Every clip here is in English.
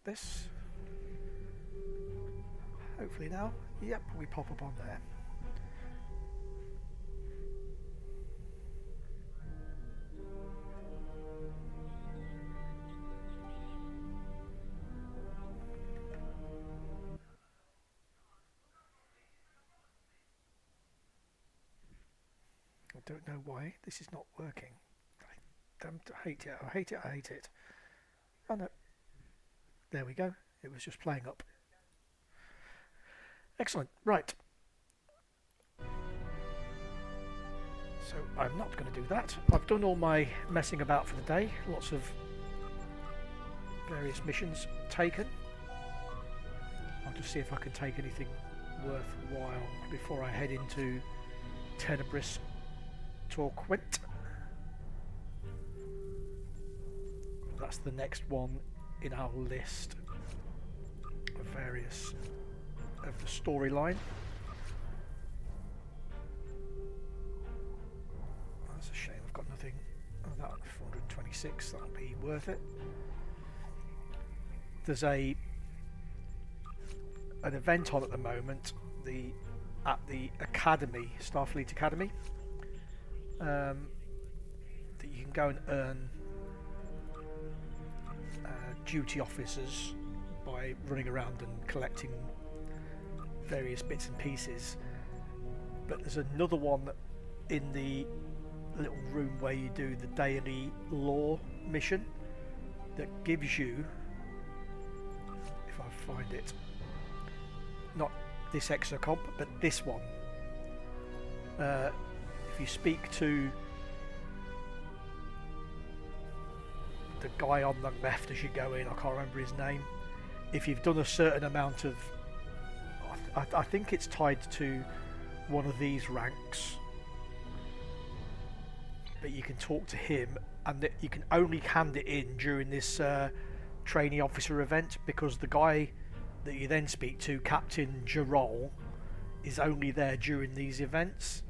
this. Hopefully now. Yep, we pop up on there. I don't know why this is not working. I hate it. I hate it. I hate it. Oh no. There we go. It was just playing up. Excellent. Right. So I'm not going to do that. I've done all my messing about for the day. Lots of various missions taken. I'll just see if I can take anything worthwhile before I head into Tenebris Torquent. That's the next one in our list of various of the storyline. That's a shame I've got nothing. Oh, that 426, that'll be worth it. There's an event on at the moment, at the Academy, Starfleet Academy, that you can go and earn duty officers by running around and collecting various bits and pieces. But there's another one in the little room where you do the daily lore mission that gives you, if I find it, not this exocomp but this one, if you speak to the guy on the left as you go in, I can't remember his name, if you've done a certain amount of, I think it's tied to one of these ranks, but you can talk to him, and that you can only hand it in during this trainee officer event, because the guy that you then speak to, Captain Jarol, is only there during these events.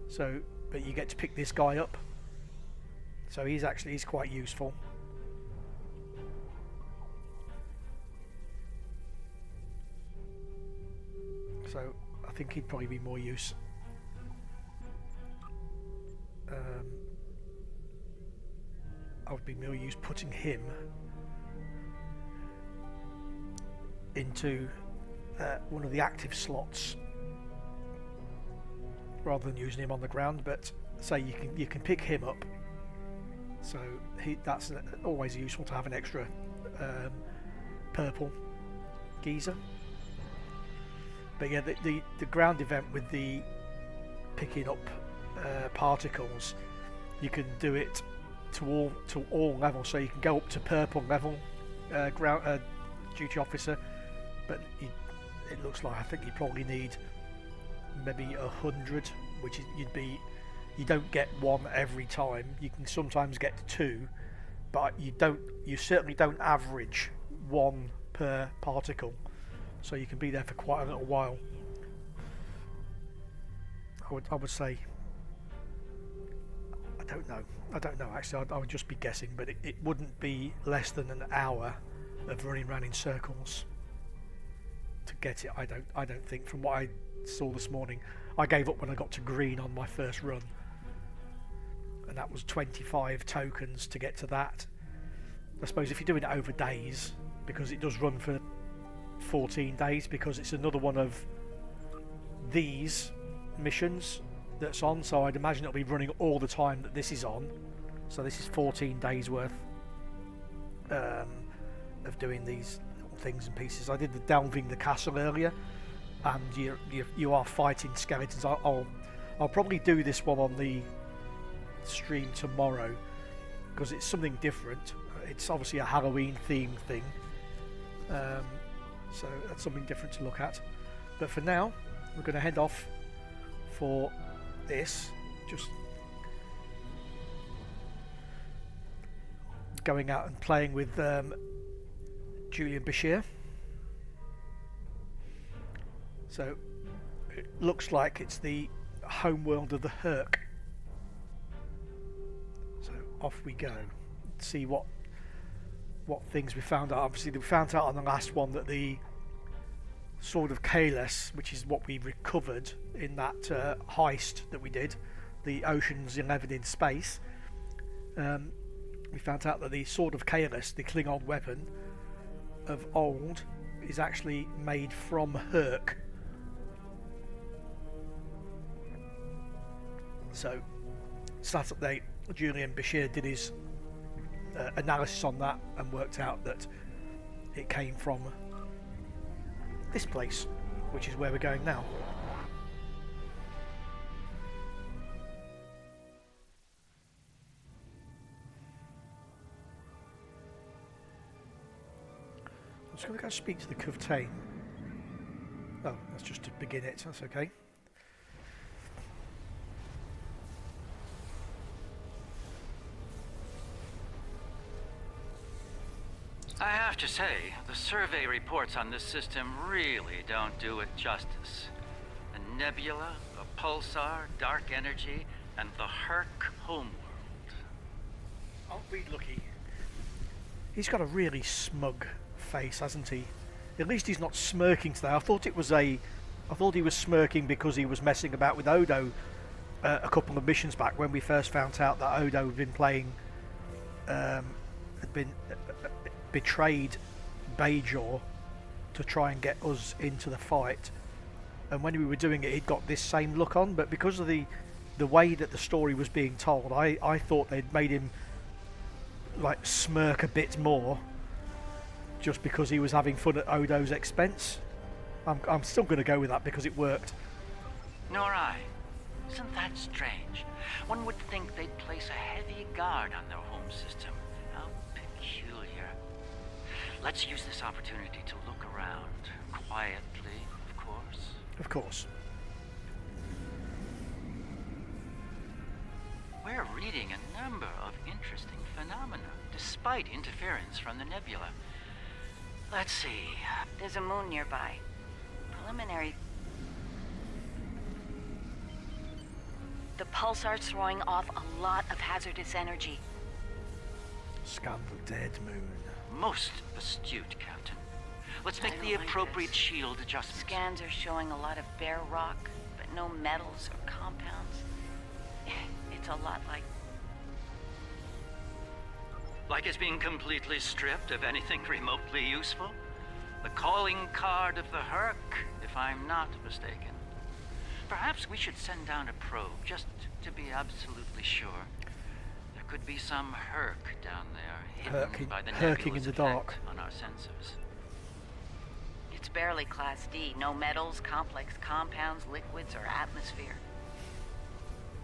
So, but you get to pick this guy up. So he's quite useful. So I think he'd probably be more use. I would be more use putting him into one of the active slots rather than using him on the ground. But say you can pick him up. So that's always useful to have an extra purple geezer. But yeah, the ground event with the picking up particles, you can do it to all levels. So you can go up to purple level ground duty officer, but it looks like I think you probably need maybe 100, which is you don't get one every time. You can sometimes get two, but you certainly don't average one per particle, so you can be there for quite a little while. I would say, I don't know actually. I would just be guessing, but it wouldn't be less than an hour of running around in circles to get it. I don't think, from what I saw this morning. I gave up when I got to green on my first run, and that was 25 tokens to get to that. I suppose if you're doing it over days, because it does run for 14 days, because it's another one of these missions that's on, so I'd imagine it'll be running all the time that this is on. So this is 14 days worth of doing these little things and pieces. I did the delving the castle earlier, and you are fighting skeletons. I'll probably do this one on the stream tomorrow, because it's something different. It's obviously a Halloween themed thing, so that's something different to look at. But for now, we're going to head off for this, just going out and playing with Julian Bashir. So it looks like it's the homeworld of the Hur'q. So off we go. See what what things we found out. Obviously, we found out on the last one that the Sword of Kalis, which is what we recovered in that heist that we did, the Ocean's 11 in space, we found out that the Sword of Kalis, the Klingon weapon of old, is actually made from Hur'q. So, sat update, Julian Bashir did his analysis on that and worked out that it came from this place, which is where we're going now. I'm just going to go speak to the Kuvtain. Oh, that's just to begin it, that's okay. I have to say, the survey reports on this system really don't do it justice. A nebula, a pulsar, dark energy, and the Hur'q homeworld. Aren't we lucky? He's got a really smug face, hasn't he? At least he's not smirking today. I thought he was smirking because he was messing about with Odo a couple of missions back when we first found out that Odo had been playing, had been betrayed Bajor to try and get us into the fight, and when we were doing it he'd got this same look on, but because of the way that the story was being told, I thought they'd made him like smirk a bit more just because he was having fun at Odo's expense. I'm still going to go with that because it worked. Nor I. Isn't that strange? One would think they'd place a heavy guard on their home system. How peculiar. Let's use this opportunity to look around. Quietly, of course. Of course. We're reading a number of interesting phenomena, despite interference from the nebula. Let's see. There's a moon nearby. Preliminary. The pulsar's throwing off a lot of hazardous energy. Scan the dead moon. Most astute, Captain. Let's make the appropriate shield adjustments. Scans are showing a lot of bare rock, but no metals or compounds. It's a lot like... Like it's being completely stripped of anything remotely useful? The calling card of the Hur'q, if I'm not mistaken. Perhaps we should send down a probe, just to be absolutely sure. There could be some Hur'q down there, hidden by the nebula's effect on our sensors. It's barely Class D. No metals, complex compounds, liquids, or atmosphere.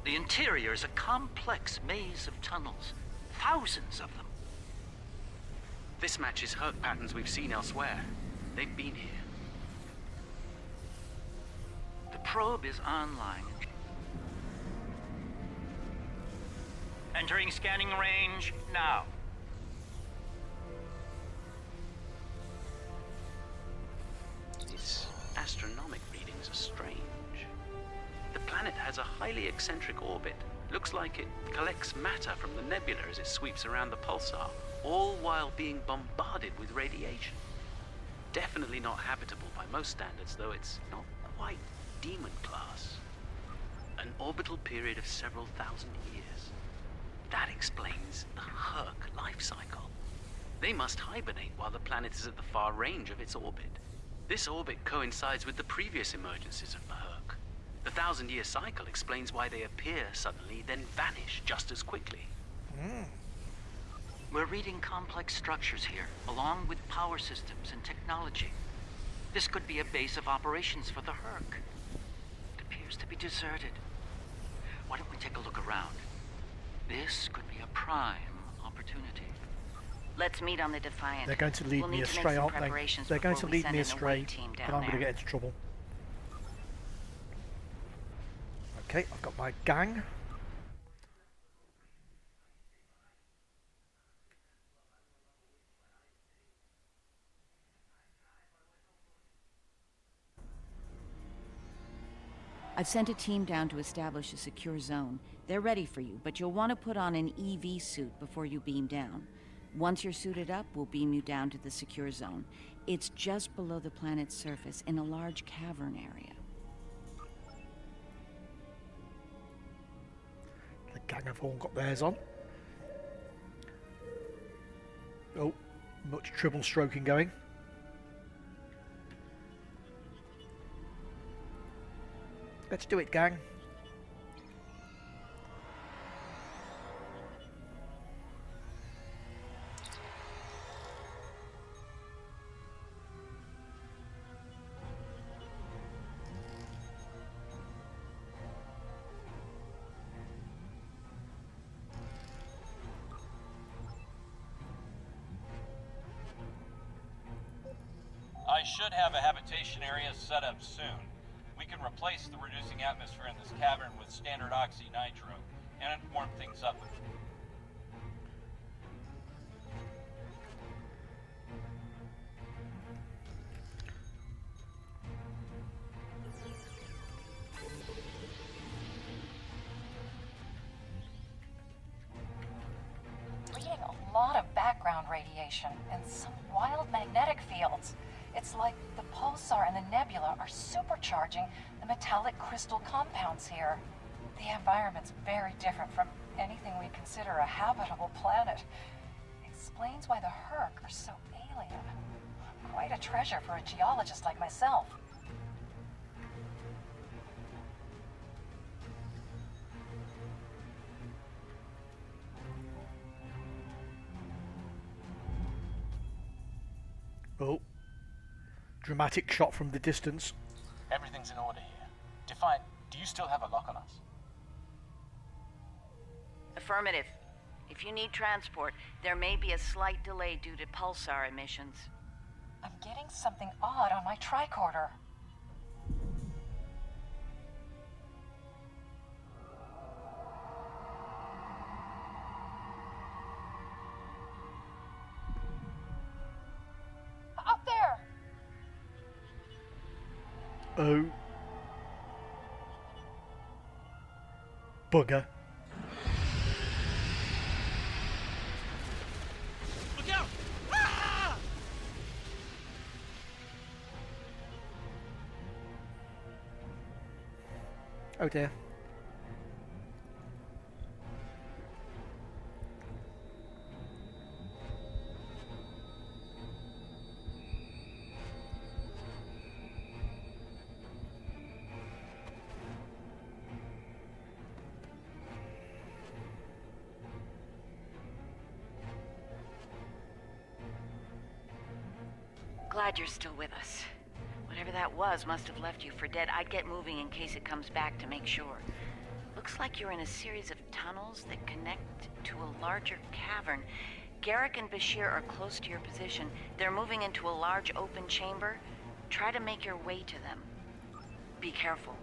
The interior is a complex maze of tunnels. Thousands of them. This matches Hur'q patterns we've seen elsewhere. They've been here. The probe is online. Entering scanning range now. Its astronomic readings are strange. The planet has a highly eccentric orbit. Looks like it collects matter from the nebula as it sweeps around the pulsar, all while being bombarded with radiation. Definitely not habitable by most standards, though it's not quite demon class. An orbital period of several thousand years. That explains the Hur'q life cycle. They must hibernate while the planet is at the far range of its orbit. This orbit coincides with the previous emergencies of the Hur'q. The 1,000-year cycle explains why they appear suddenly, then vanish just as quickly. We're reading complex structures here, along with power systems and technology. This could be a base of operations for the Hur'q. It appears to be deserted. Why don't we take a look around? This could be a prime opportunity. Let's meet on the Defiant. They're going to lead me astray, aren't they? They're going to lead me astray, and I'm going to get into trouble. Okay, I've got my gang. I've sent a team down to establish a secure zone. They're ready for you, but you'll want to put on an EV suit before you beam down. Once you're suited up, we'll beam you down to the secure zone. It's just below the planet's surface in a large cavern area. The gang have all got theirs on. Oh, much triple stroking going. Let's do it, gang. I should have a habitation area set up soon. We can replace the reducing atmosphere in this cavern with standard oxy-nitro, and it warm things up. Reading a lot of background radiation and some wild magnetic fields. It's like the pulsar and the nebula are supercharging the metallic crystal compounds here. The environment's very different from anything we consider a habitable planet. Explains why the Hur'q are so alien. Quite a treasure for a geologist like myself. Oh. Dramatic shot from the distance. Everything's in order here. Define, do you still have a lock on us? Affirmative. If you need transport, there may be a slight delay due to pulsar emissions. I'm getting something odd on my tricorder. Up there! Oh. Bugger. Look out! Ah! Oh dear. Glad you're still with us. Whatever that was must have left you for dead. I'd get moving in case it comes back to make sure. Looks like you're in a series of tunnels that connect to a larger cavern. Garrick and Bashir are close to your position. They're moving into a large open chamber. Try to make your way to them. Be careful.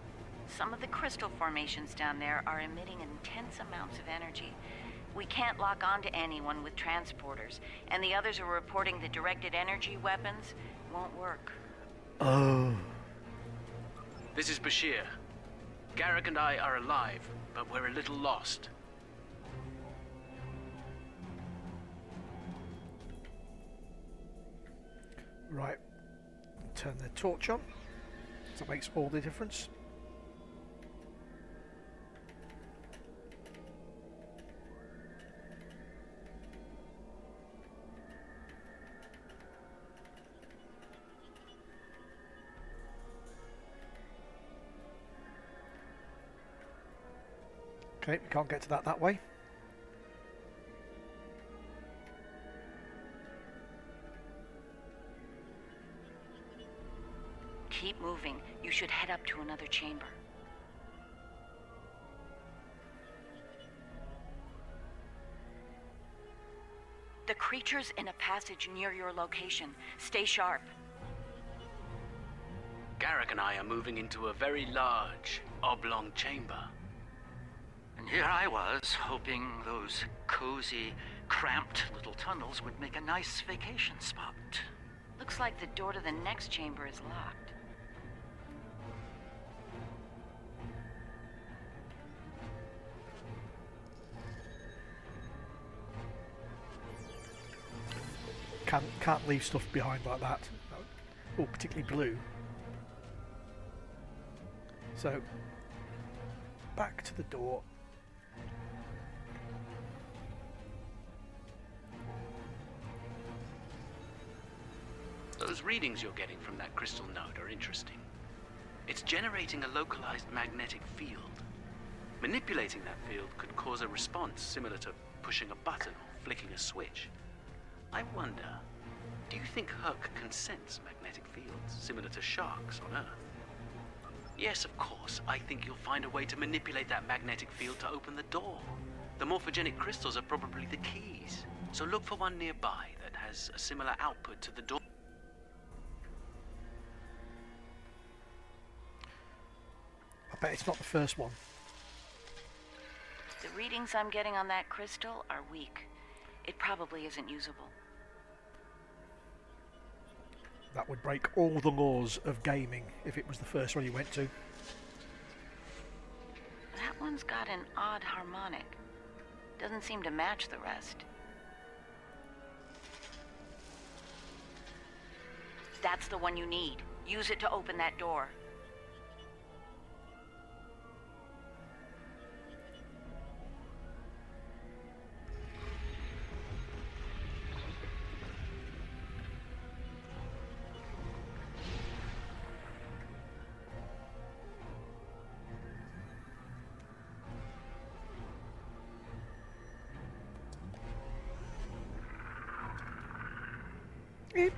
Some of the crystal formations down there are emitting intense amounts of energy. We can't lock onto anyone with transporters, and the others are reporting that directed energy weapons won't work. Oh. This is Bashir. Garrick and I are alive, but we're a little lost. Right. Turn the torch on. That makes all the difference. Okay, we can't get to that way. Keep moving. You should head up to another chamber. The creature's in a passage near your location. Stay sharp. Garrick and I are moving into a very large, oblong chamber. And here I was, hoping those cozy, cramped little tunnels would make a nice vacation spot. Looks like the door to the next chamber is locked. Can't leave stuff behind like that. Oh, particularly blue. So, back to the door. Those readings you're getting from that crystal node are interesting. It's generating a localized magnetic field. Manipulating that field could cause a response similar to pushing a button or flicking a switch. I wonder, do you think Hur'q can sense magnetic fields similar to sharks on Earth? Yes, of course. I think you'll find a way to manipulate that magnetic field to open the door. The morphogenic crystals are probably the keys. So look for one nearby that has a similar output to the door. I bet it's not the first one. The readings I'm getting on that crystal are weak. It probably isn't usable. That would break all the laws of gaming if it was the first one you went to. That one's got an odd harmonic. Doesn't seem to match the rest. That's the one you need. Use it to open that door. Beep.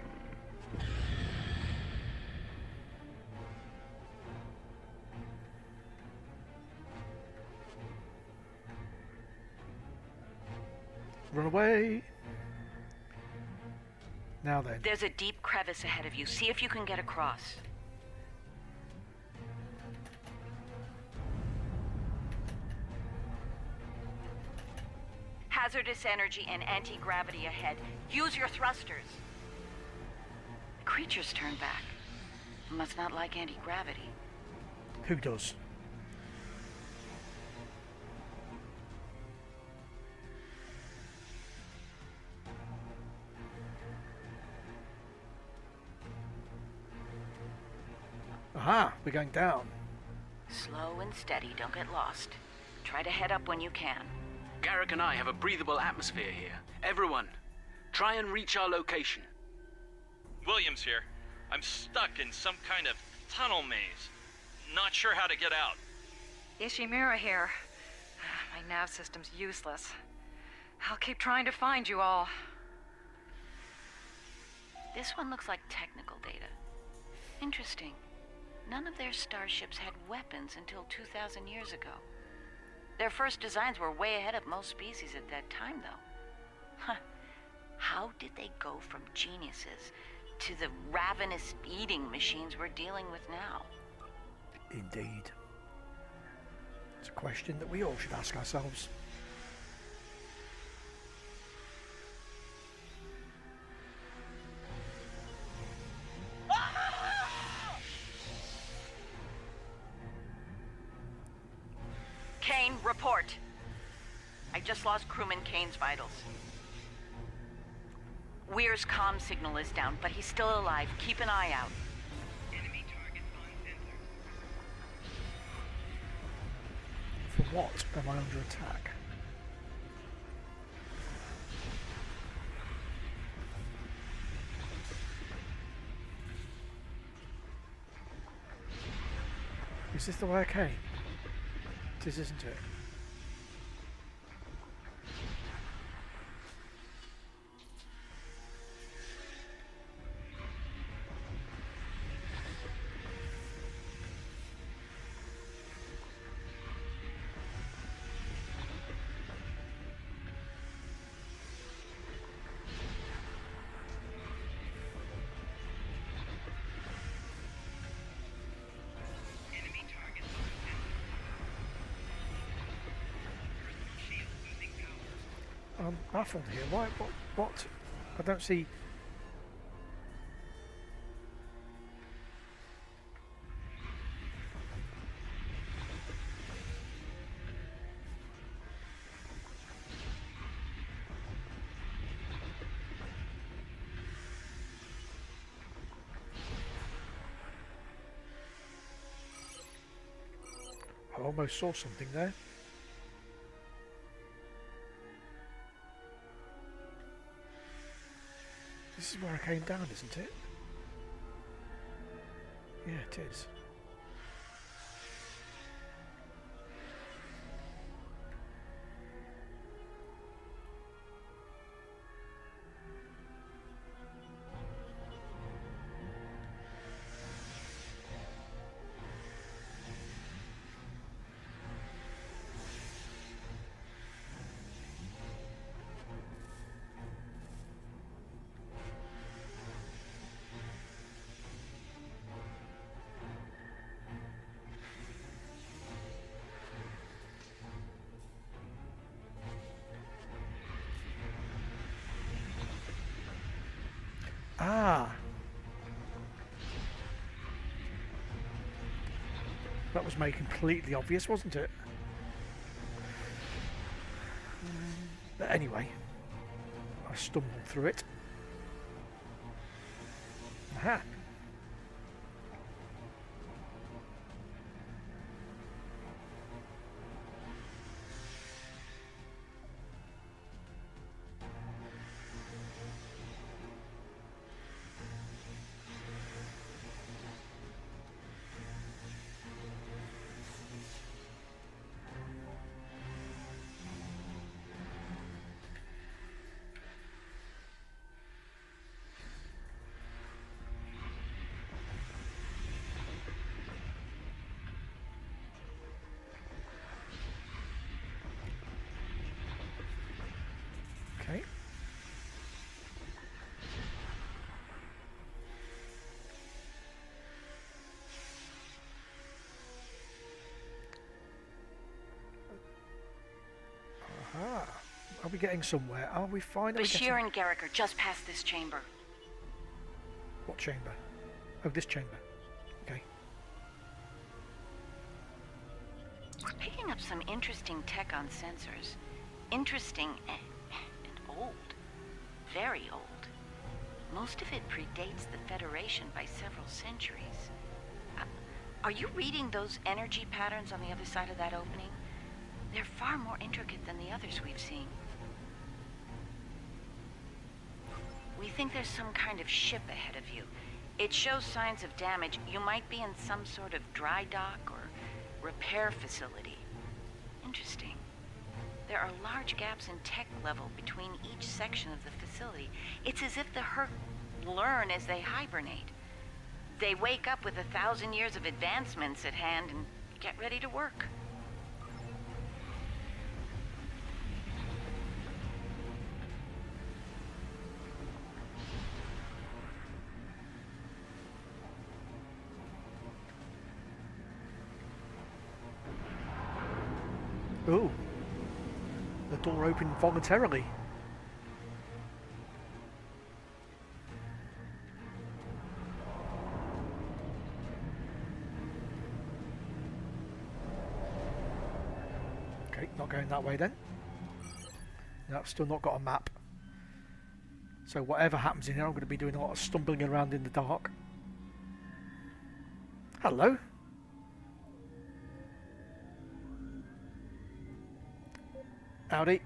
Run away. Now then. There's a deep crevice ahead of you. See if you can get across. Hazardous energy and anti-gravity ahead. Use your thrusters. The creature's turned back. Must not like anti-gravity. Who does? Aha, we're going down. Slow and steady, don't get lost. Try to head up when you can. Garrick and I have a breathable atmosphere here. Everyone, try and reach our location. Williams here. I'm stuck in some kind of tunnel maze. Not sure how to get out. Ishimura here. My nav system's useless. I'll keep trying to find you all. This one looks like technical data. Interesting. None of their starships had weapons until 2,000 years ago. Their first designs were way ahead of most species at that time, though. Huh. How did they go from geniuses to the ravenous eating machines we're dealing with now? Indeed. It's a question that we all should ask ourselves. Kane, report. I just lost crewman Kane's vitals. Weir's comm signal is down, but he's still alive. Keep an eye out. Enemy target on sensor. For what am I under attack? Is this the way I came? It is, isn't it? Enemy target on sensor. Personal shield losing power. I'm baffled here. Why? What? I don't see. almost saw something there. This is where I came down, isn't it? Yeah, it is. Ah. That was made completely obvious, wasn't it? But anyway, I stumbled through it. Aha. Okay. Aha. Are we getting somewhere? Are we finally getting... Bashir and Garrick are just past this chamber. What chamber? Oh, this chamber. Okay. We're picking up some interesting tech on sensors. Interesting and old. Very old. Most of it predates the Federation by several centuries. Are you reading those energy patterns on the other side of that opening? They're far more intricate than the others we've seen. We think there's some kind of ship ahead of you. It shows signs of damage. You might be in some sort of dry dock or repair facility. Interesting. There are large gaps in tech level between each section of the facility. It's as if the Hur'q learn as they hibernate. They wake up with 1,000 years of advancements at hand and get ready to work. Ooh. The door opened voluntarily. Okay, not going that way then. No, I've still not got a map. So whatever happens in here, I'm going to be doing a lot of stumbling around in the dark. Hello. Howdy.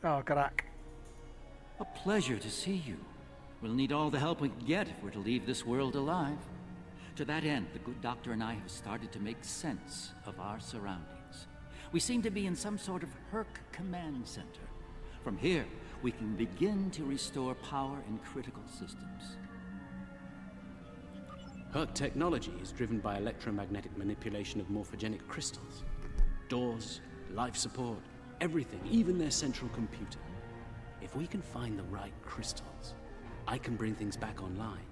Oh, Hur'q. A pleasure to see you. We'll need all the help we can get if we're to leave this world alive. To that end, the good doctor and I have started to make sense of our surroundings. We seem to be in some sort of Hur'q command center. From here, we can begin to restore power in critical systems. Hur'q technology is driven by electromagnetic manipulation of morphogenic crystals. Doors, life support, everything, even their central computer. If we can find the right crystals, I can bring things back online.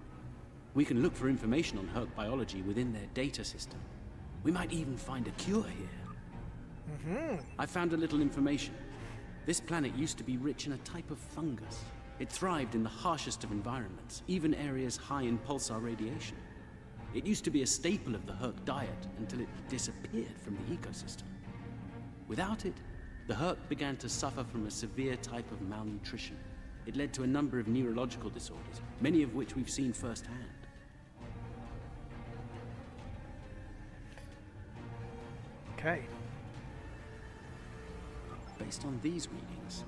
We can look for information on Hur'q biology within their data system. We might even find a cure here. I found a little information. This planet used to be rich in a type of fungus. It thrived in the harshest of environments, even areas high in pulsar radiation. It used to be a staple of the Hur'q diet until it disappeared from the ecosystem. Without it, the Hur'q began to suffer from a severe type of malnutrition. It led to a number of neurological disorders, many of which we've seen firsthand. Okay. Based on these readings,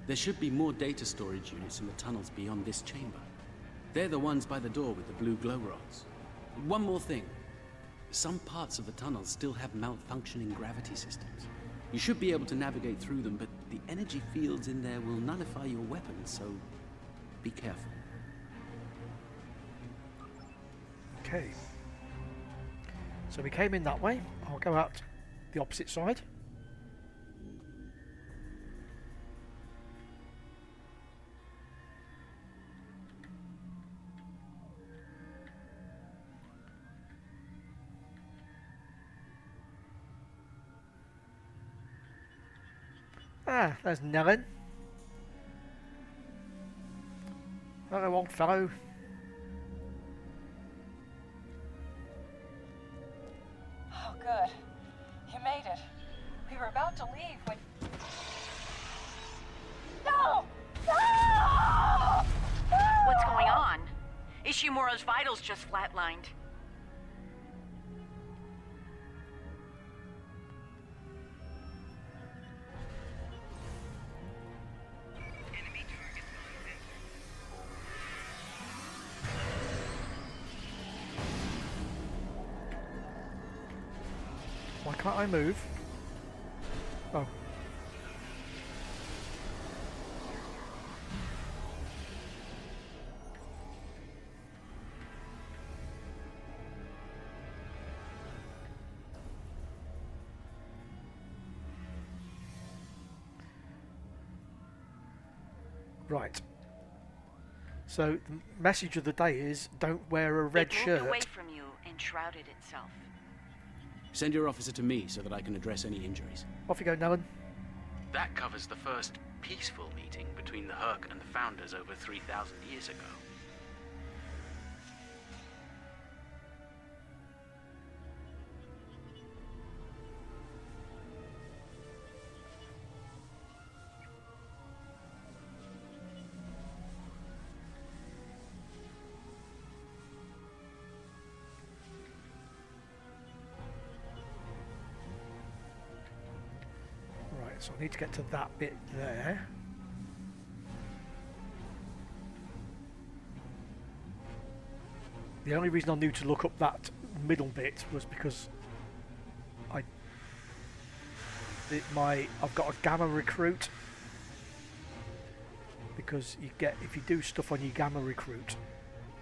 there should be more data storage units in the tunnels beyond this chamber. They're the ones by the door with the blue glow rods. One more thing. Some parts of the tunnels still have malfunctioning gravity systems. You should be able to navigate through them, but the energy fields in there will nullify your weapons, so be careful. Okay. So we came in that way. I'll go out the opposite side. Ah, there's Nellen. Hello, old fellow. Oh, good. You made it. We were about to leave when... No! No! What's going on? Ishimura's vitals just flatlined. Enemy target on center. Why can't I move? Oh. Right. So the message of the day is don't wear a red It moved shirt. away from you and shrouded itself. Send your officer to me so that I can address any injuries. Off you go, Nellen. That covers the first peaceful meeting between the Hur'q and the Founders over 3,000 years ago. Right, so I need to get to that bit there. The only reason I knew to look up that middle bit was because I've got a gamma recruit, because you get, if you do stuff on your gamma recruit,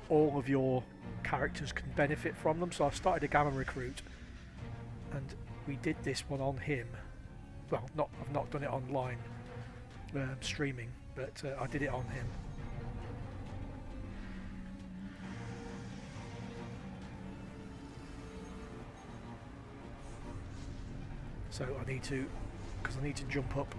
all of your characters can benefit from them. So I've started a gamma recruit, and we did this one on him. Well, I've not done it online streaming, but I did it on him. So I need to, because I need to jump up.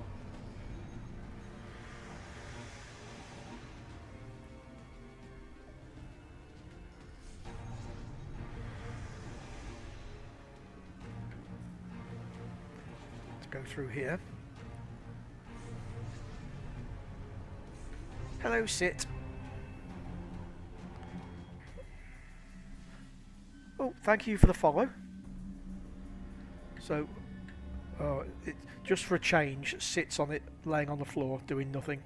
To go through here. Hello, Sit. Oh, thank you for the follow. So, it, just for a change, sits on it, laying on the floor, doing nothing.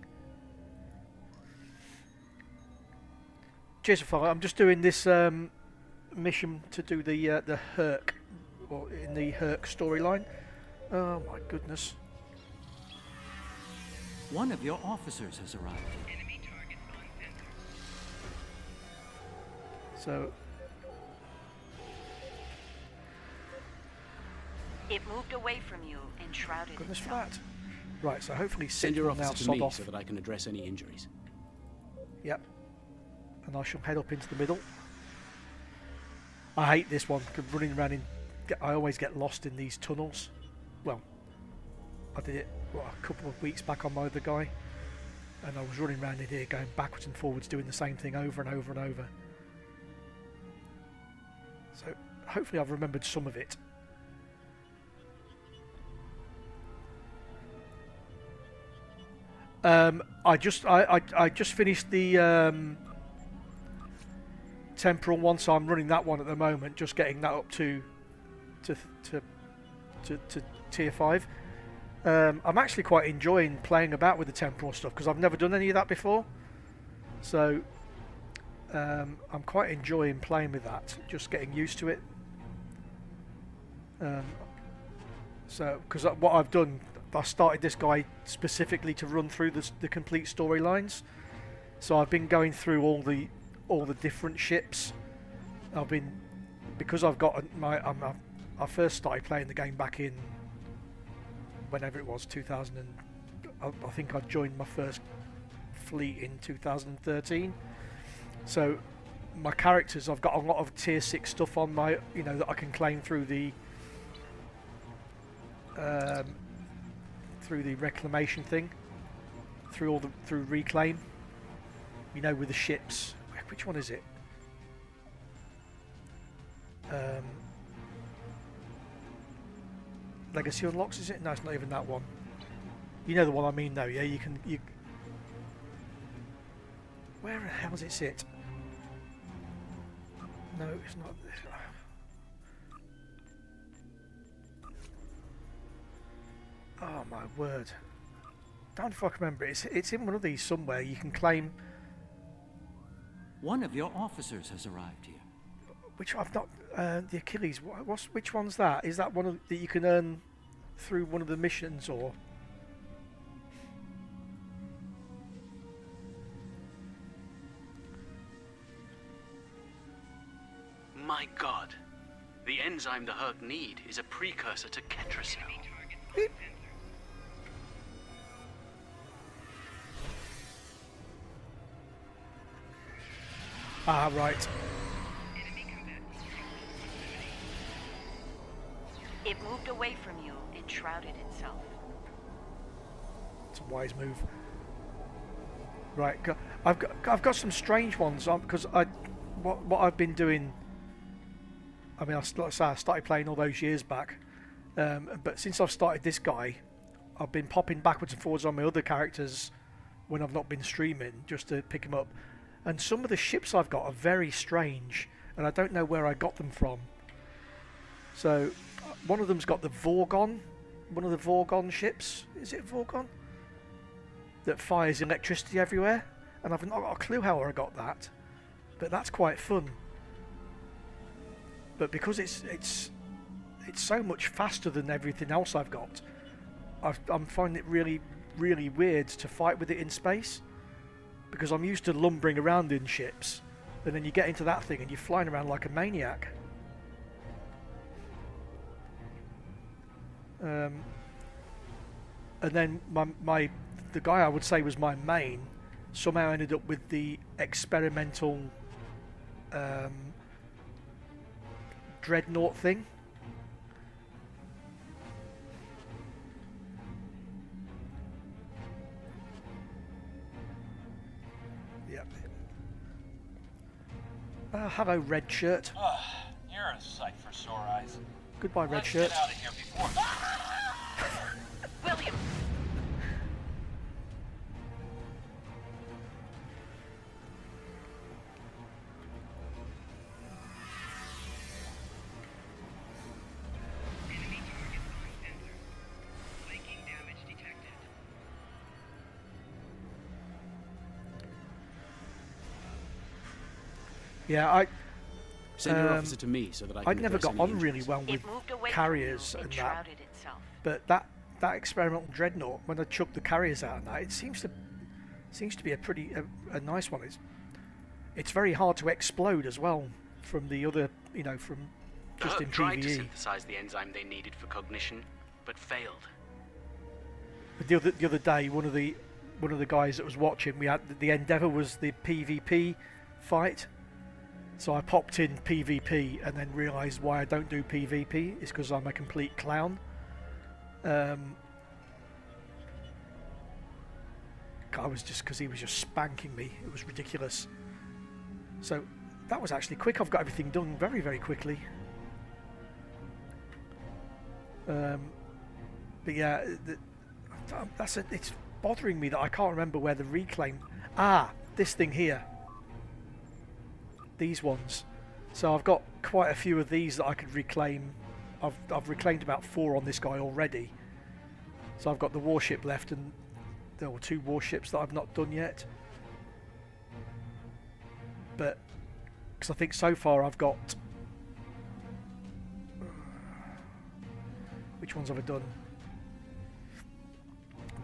Cheers for follow. I'm just doing this mission to do the Hur'q, or in the Hur'q storyline. Oh my goodness! One of your officers has arrived. Enemy target on center. So It moved away from you and shrouded goodness for itself. that. Right, so hopefully Send Sit your will now officer to sod me off. so that I can address any injuries. Yep. And I shall head up into the middle. I hate this one, 'cause running around in... I always get lost in these tunnels. Well, I did it a couple of weeks back on my other guy. And I was running around in here going backwards and forwards, doing the same thing over and over and over. So, hopefully I've remembered some of it. I just finished the temporal one, so I'm running that one at the moment, just getting that up to to tier 5. I'm actually quite enjoying playing about with the temporal stuff because I've never done any of that before. So I'm quite enjoying playing with that, just getting used to it. So because what I've done, I started this guy specifically to run through the complete storylines. So I've been going through all the different ships. Because I've got I first started playing the game back in whenever it was 2000. I think I joined my first fleet in 2013. So my characters, I've got a lot of tier 6 stuff on my, that I can claim through the reclamation thing, through reclaim. With the ships. Which one is it? Legacy unlocks, is it? No, it's not even that one. You know the one I mean, though. Yeah, you. Where the hell does it sit? No, it's not. Oh my word! Don't know if I can remember. It's in one of these somewhere. You can claim. One of your officers has arrived here. Which I've not. The Achilles. Which one's that? Is that one that you can earn through one of the missions, or? My God, the enzyme the Hur'q need is a precursor to Ketracel. Ah, right. It moved away from you. It shrouded itself. It's a wise move. Right, I've got some strange ones on because what I've been doing. I mean, I started playing all those years back, but since I've started this guy, I've been popping backwards and forwards on my other characters when I've not been streaming just to pick them up. And some of the ships I've got are very strange, and I don't know where I got them from. So, one of them's got the Vorgon, one of the Vorgon ships. Is it Vorgon? That fires electricity everywhere, and I've not got a clue how I got that, but that's quite fun. But because it's so much faster than everything else I've got, I'm finding it really, really weird to fight with it in space. Because I'm used to lumbering around in ships, and then you get into that thing and you're flying around like a maniac. And then the guy I would say was my main somehow ended up with the experimental dreadnought thing. Hello, Redshirt. You're a sight for sore eyes. Goodbye, Let's Redshirt. get out of here before... William! Enemy target on sensor. Flanking damage detected. Yeah, Send your officer to me so that I can I'd never address got any on injuries. really well with It moved away carriers from you. and It that. shrouded itself. But that experimental dreadnought, when I chucked the carriers out and that, it seems to be a nice one. It's very hard to explode as well from the other, from just The in Hur'q tried to PvE. synthesize the enzyme they needed for cognition, but failed. But the other day, one of the guys that was watching, we had the Endeavour was the PvP fight. So I popped in PvP and then realised why I don't do PvP. It's because I'm a complete clown. I was just because he was just spanking me. It was ridiculous. So that was actually quick. I've got everything done very, very quickly. But yeah, it's bothering me that I can't remember where the reclaim. This thing here. These ones. So I've got quite a few of these that I could reclaim I've reclaimed about 4 on this guy already. So I've got the warship left, and there were 2 warships that I've not done yet. But because I think so far I've got, which ones have I done?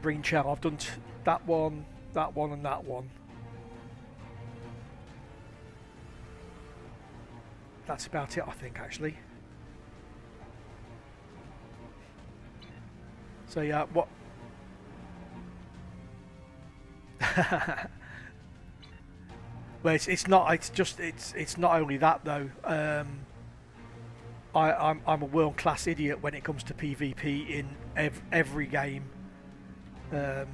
Breen Chow. I've done that one, and that one. That's about it, I think, actually. So yeah, what? Well, it's not. It's not only that though. I'm a world-class idiot when it comes to PvP in every game. I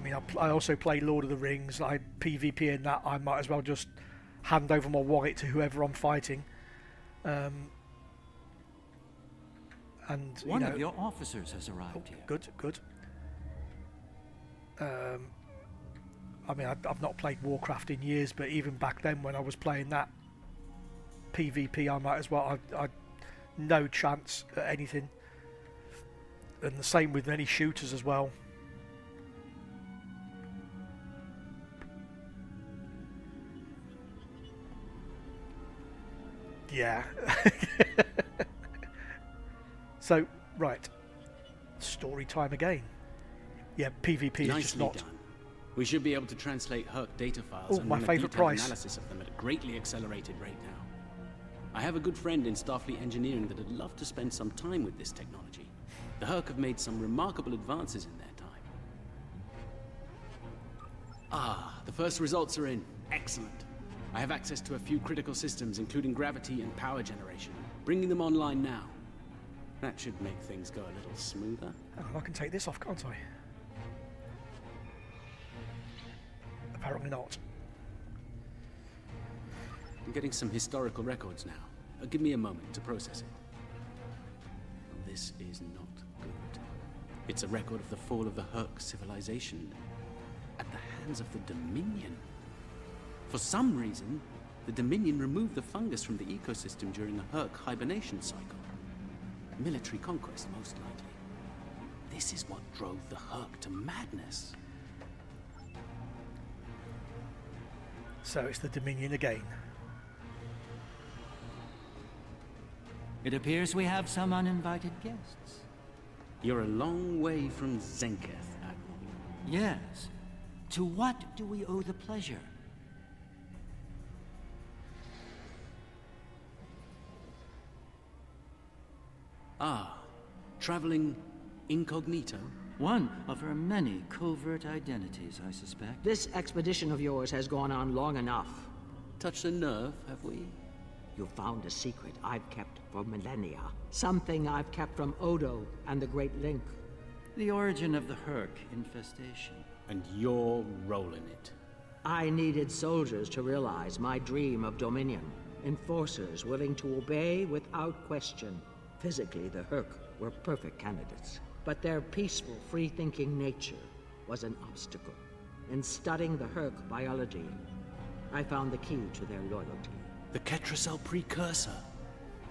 mean, I also play Lord of the Rings. I PvP in that. I might as well just hand over my wallet to whoever I'm fighting. And one of your officers has arrived here. Good. I mean, I've not played Warcraft in years, but even back then when I was playing that PvP, I might as well. I no chance at anything. And the same with any shooters as well. Yeah. So, right. Story time again. Yeah, PvP is just not... done. We should be able to translate Hur'q data files and my run a favourite detailed price. analysis of them at a greatly accelerated rate now. I have a good friend in Starfleet Engineering that would love to spend some time with this technology. The Hur'q have made some remarkable advances in their time. The first results are in. Excellent. I have access to a few critical systems, including gravity and power generation. Bringing them online now. That should make things go a little smoother. I can take this off, can't I? Apparently not. I'm getting some historical records now. Give me a moment to process it. Well, this is not good. It's a record of the fall of the Hur'q civilization at the hands of the Dominion. For some reason, the Dominion removed the fungus from the ecosystem during a Hur'q hibernation cycle. Military conquest, most likely. This is what drove the Hur'q to madness. So it's the Dominion again. It appears we have some uninvited guests. You're a long way from Zenketh, Admiral. Yes. To what do we owe the pleasure? Traveling incognito? One of her many covert identities, I suspect. This expedition of yours has gone on long enough. Touched a nerve, have we? You found a secret I've kept for millennia. Something I've kept from Odo and the Great Link. The origin of the Hur'q infestation. And your role in it. I needed soldiers to realize my dream of dominion. Enforcers willing to obey without question. Physically, the Hur'q were perfect candidates. But their peaceful, free-thinking nature was an obstacle. In studying the Hur'q biology, I found the key to their loyalty. The Ketracel precursor?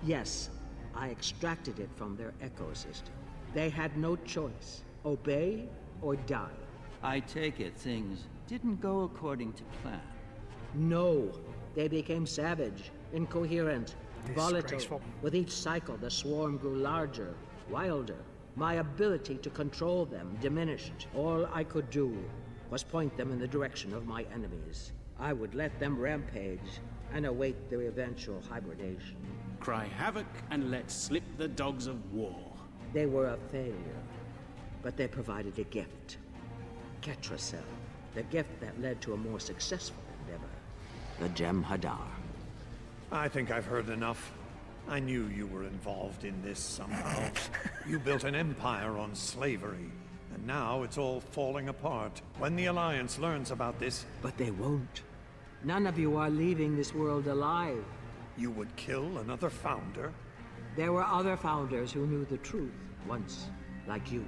Yes, I extracted it from their ecosystem. They had no choice. Obey or die. I take it things didn't go according to plan. No. They became savage, incoherent, volatile. Disgraceful. With each cycle, the swarm grew larger, wilder. My ability to control them diminished. All I could do was point them in the direction of my enemies. I would let them rampage and await their eventual hibernation. Cry havoc and let slip the dogs of war. They were a failure, but they provided a gift. Ketracel, the gift that led to a more successful endeavor. The Gem Hadar. I think I've heard enough. I knew you were involved in this somehow. You built an empire on slavery, and now it's all falling apart. When the Alliance learns about this... But they won't. None of you are leaving this world alive. You would kill another founder? There were other founders who knew the truth once, like you.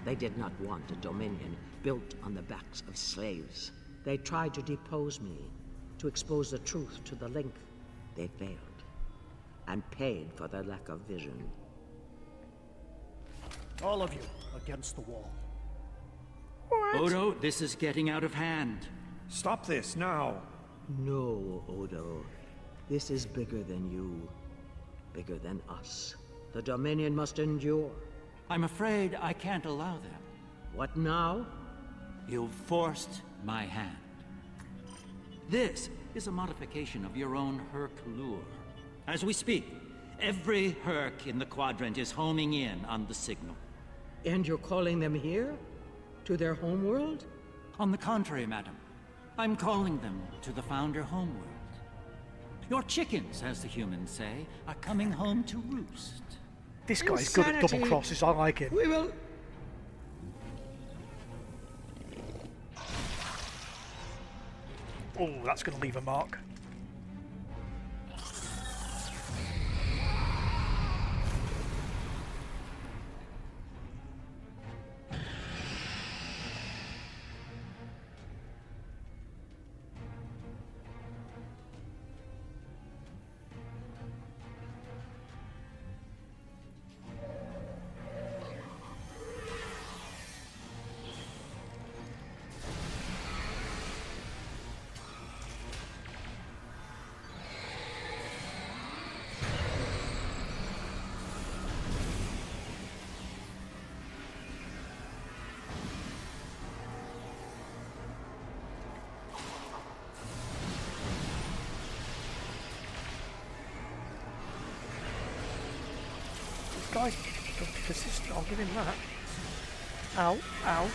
They did not want a dominion built on the backs of slaves. They tried to depose me, to expose the truth to the Link. They failed. and paid for their lack of vision. All of you, against the wall. Odo, this is getting out of hand. Stop this now. No, Odo. This is bigger than you. Bigger than us. The Dominion must endure. I'm afraid I can't allow that. What now? You've forced my hand. This is a modification of your own Hur'q lure. As we speak, every Hur'q in the quadrant is homing in on the signal. And you're calling them here? To their homeworld? On the contrary, madam. I'm calling them to the Founder homeworld. Your chickens, as the humans say, are coming home to roost. This guy's good at double crosses, I like him. We will... Oh, that's going to leave a mark. Guy's persistent, I'll give him that. Ow, ow.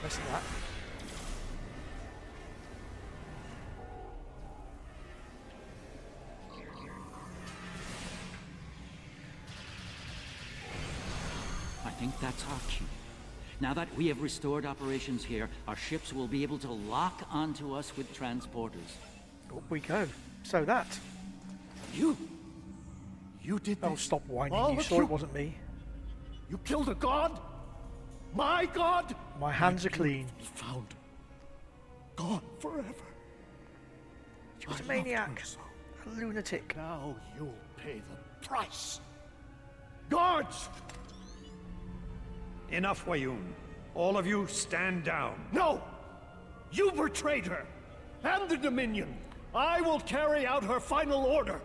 Listen to that. I think that's our cue. Now that we have restored operations here, our ships will be able to lock onto us with transporters. Up we go. So that. You did this. Oh, stop whining. All You of saw you? it wasn't me. You killed a god? My god? My hands are clean. Found. Gone forever. She was a I maniac. loved her so. A lunatic. Now you'll pay the price. Guards! Enough, Weyoun. All of you stand down. No! You betrayed her! And the Dominion! I will carry out her final order!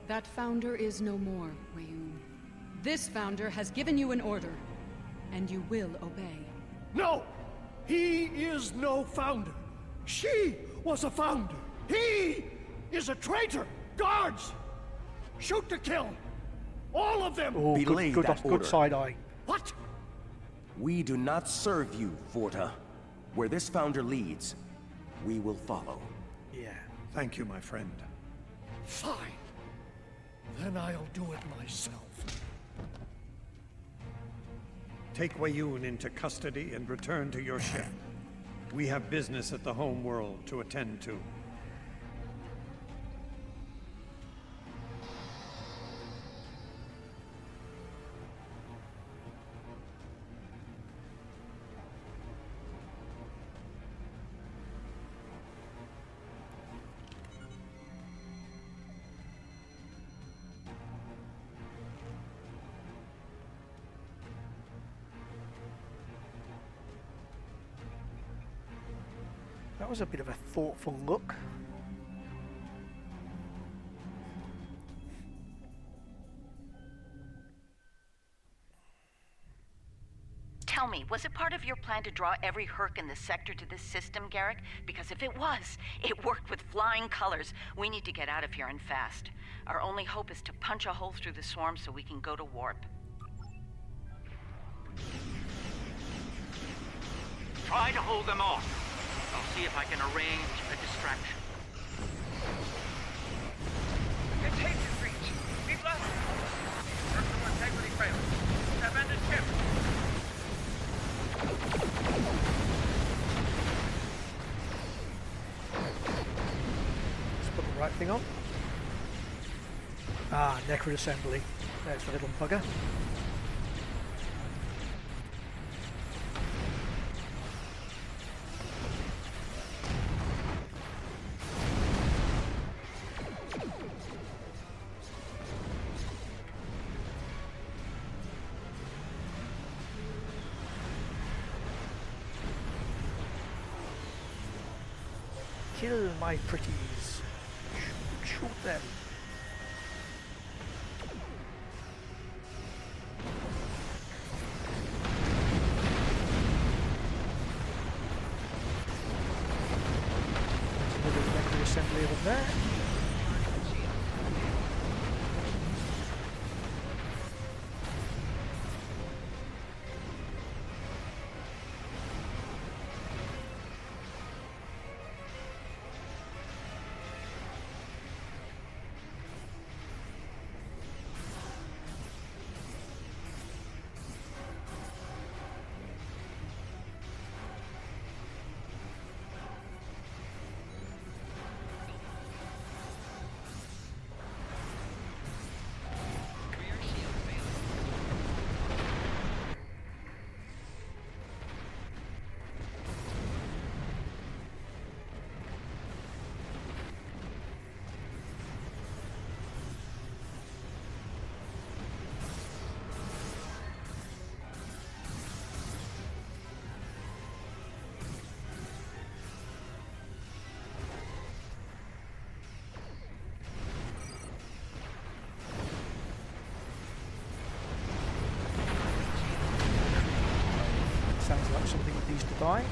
That founder is no more, Weyoun. This founder has given you an order, and you will obey. No! He is no founder. She was a founder. He is a traitor! Guards! Shoot to kill! All of them! Oh, Belay good, that good order. side eye. What? We do not serve you, Vorta. Where this founder leads, we will follow. Yeah. Thank you, my friend. Fine. Then I'll do it myself. Take Weyoun into custody and return to your ship. We have business at the home world to attend to. That was a bit of a thoughtful look. Tell me, was it part of your plan to draw every Hur'q in the sector to this system, Garrick? Because if it was, it worked with flying colors. We need to get out of here and fast. Our only hope is to punch a hole through the swarm so we can go to warp. Try to hold them off. I'll see if I can arrange a distraction. Containment breach. We've lost it. Personal integrity failed. right thing on. Ah, Necro Assembly. There's the little bugger. Kill my pretties. Shoot them. There's another Necro Assembly over there. Sounds like something that needs to die.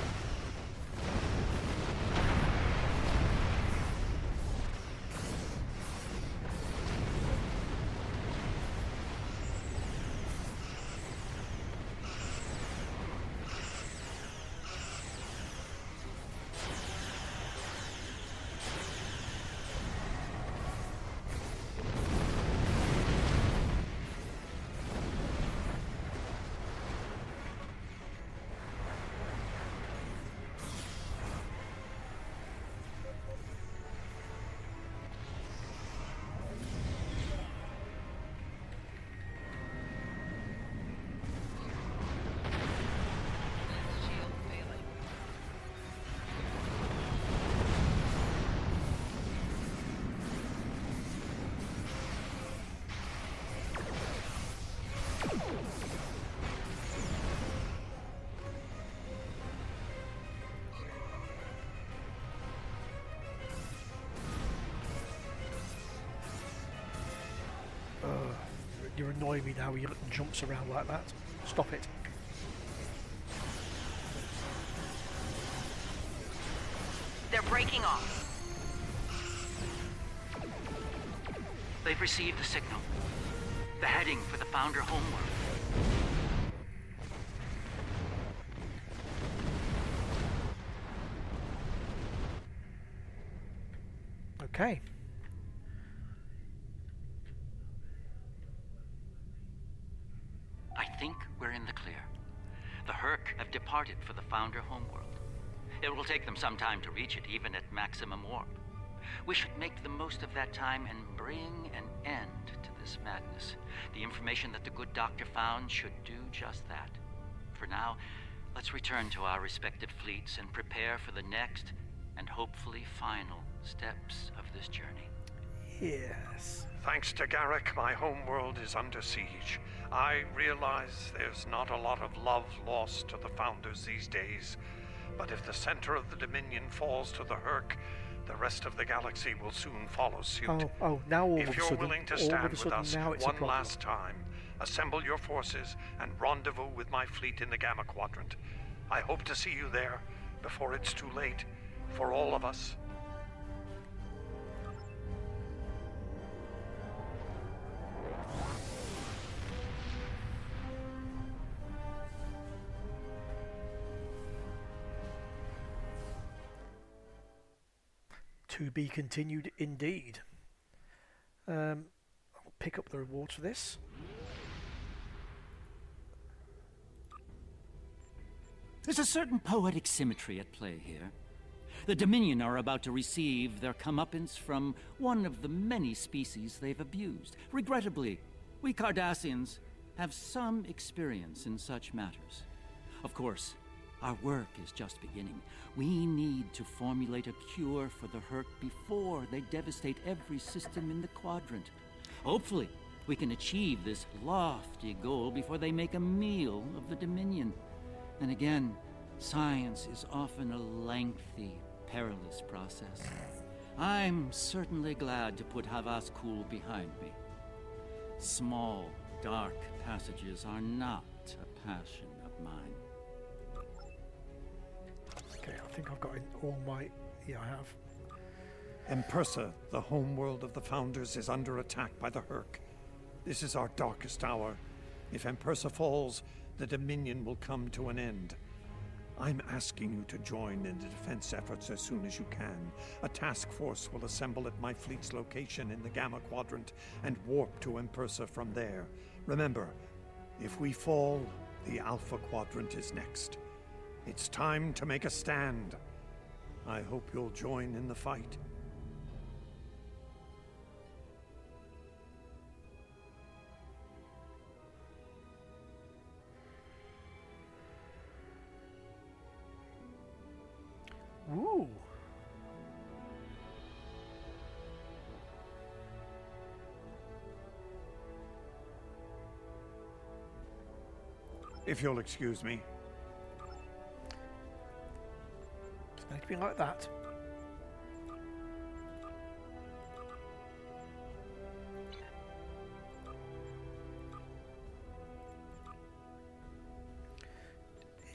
You're annoying me now. He jumps around like that. Stop it. They're breaking off. They've received the signal. They're heading for the Founder homeworld. Okay. I think we're in the clear. The Hur'q have departed for the Founder homeworld. It will take them some time to reach it, even at maximum warp. We should make the most of that time and bring an end to this madness. The information that the good doctor found should do just that. For now, let's return to our respective fleets and prepare for the next and hopefully final steps of this journey. Yes. Thanks to Garrick, my homeworld is under siege. I realize there's not a lot of love lost to the Founders these days, but if the center of the Dominion falls to the Hur'q, the rest of the galaxy will soon follow suit. Oh, now all of a If you're sudden, willing to all stand of a with sudden us now it's a one problem. last time, assemble your forces and rendezvous with my fleet in the Gamma Quadrant. I hope to see you there before it's too late for all of us. To be continued indeed. I'll pick up the rewards for this. There's a certain poetic symmetry at play here. The Dominion are about to receive their comeuppance from one of the many species they've abused. Regrettably, we Cardassians have some experience in such matters. Of course, our work is just beginning. We need to formulate a cure for the Hur'q before they devastate every system in the quadrant. Hopefully, we can achieve this lofty goal before they make a meal of the Dominion. And again, science is often a lengthy, perilous process. I'm certainly glad to put Havas Kul behind me. Small, dark passages are not a passion of mine. Okay, I think I've got in all my... Yeah, I have. Empersa, the homeworld of the Founders, is under attack by the Hur'q. This is our darkest hour. If Empersa falls, the Dominion will come to an end. I'm asking you to join in the defense efforts as soon as you can. A task force will assemble at my fleet's location in the Gamma Quadrant and warp to Empersa from there. Remember, if we fall, the Alpha Quadrant is next. It's time to make a stand. I hope you'll join in the fight. Ooh. If you'll excuse me. It's going to be like that.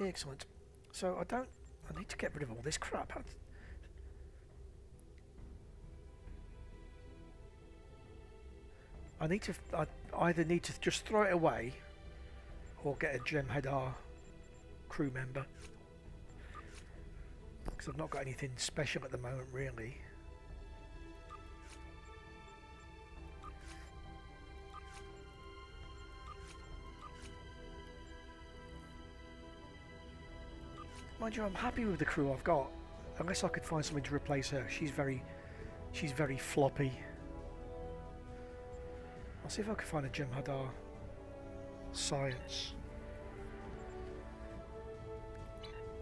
Excellent. So I need to get rid of all this crap. I either need to just throw it away or get a Jem'Hadar crew member. Because I've not got anything special at the moment, really. Mind you, I'm happy with the crew I've got. Unless I could find something to replace her. She's very floppy. I'll see if I can find a Jem'Hadar science.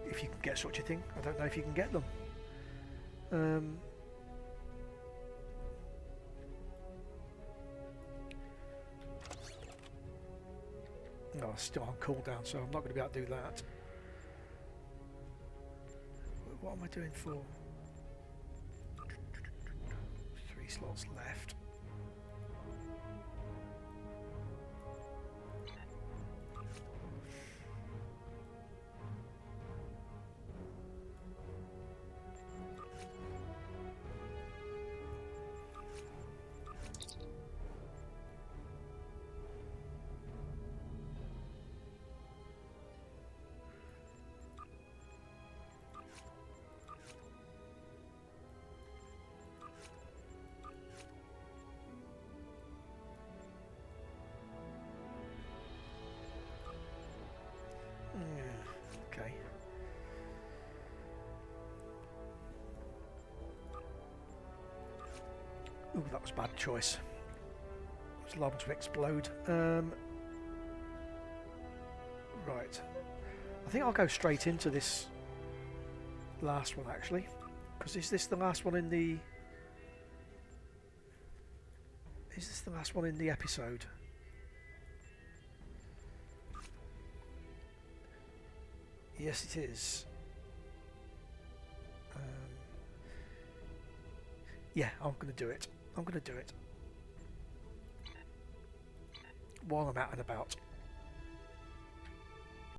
If you can get such a thing. I don't know if you can get them. No, still on cooldown, so I'm not going to be able to do that. What am I doing for? 3 slots left. Okay. Ooh, that was a bad choice. It was liable to explode. Right. I think I'll go straight into this last one, actually. Because is this the last one in the... Is this the last one in the episode? Yes, it is. Yeah, I'm going to do it. I'm going to do it. While I'm out and about.